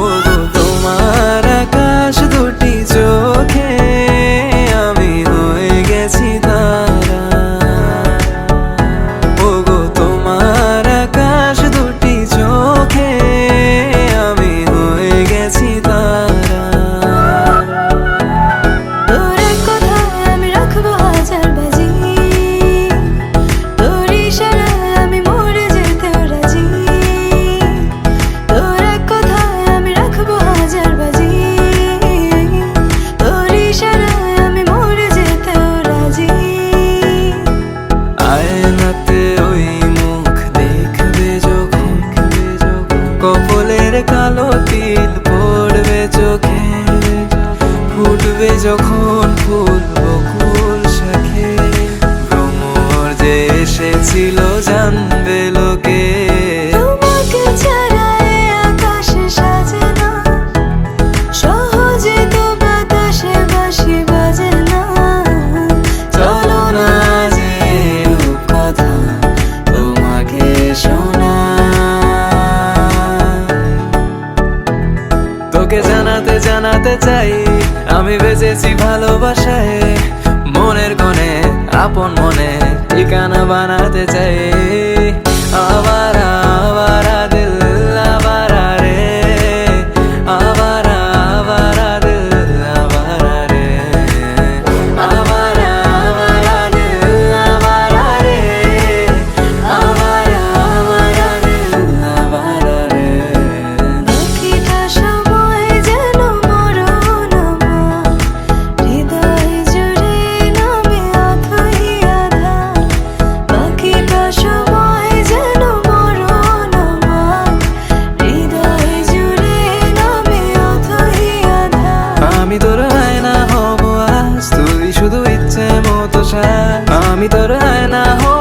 ওগো তোমার আকাশ দুটি চোখে আমি হয়ে গেছি তারা। ওগো তোমার আকাশ দুটি চোখে আমি হয়ে গেছি তারা। তোর এক কথায় আমি রাখবো হাজার বাজি, তোর ইশারায় আমি মরে যেতেও রাজি। তোর এক কথায় আমি রাখবো হাজার বাজি, তোর ইশারায় আমি মরে যেতেও রাজি। আয়নাতে ওই মুখ দেখবে যখন, কপালের কালো তিল পড়বে চোখে, ফুটবে যখন ফুল বকুল শাখে, ভ্রমর যে এসেছিল জানবে লোকে। তোমাকে ছাড়া এ আকাশে সাজে না, সহজে তো বাতাসে বাঁশি বাজে না। চলো না যে কথা তোমাকে শোনা, তোকে জানাতে জানাতে চাই আমি বেঁচেছি ভালোবাসায়। মনের কোণে আপন মনে ঠিকানা বানাতে চাই। আবারা আবারা দিল আবারা রে, আবারা আবারা দিল আবারা রে, আবারা আবারা দিল আবারা রে, আবারা আবারা দিল আবারা রে। বাকিটা সময় যেন মরণ আমার, হৃদয় জুড়ে নামে অথই আধার। বাকিটা সময় যেন মরণ আমার, হৃদয় জুড়ে নামে অথই আধার। আমি তোর আয়না হব আজ, তুই শুধু ইচ্ছে মতো সাজ। আমি তোর আয়না হব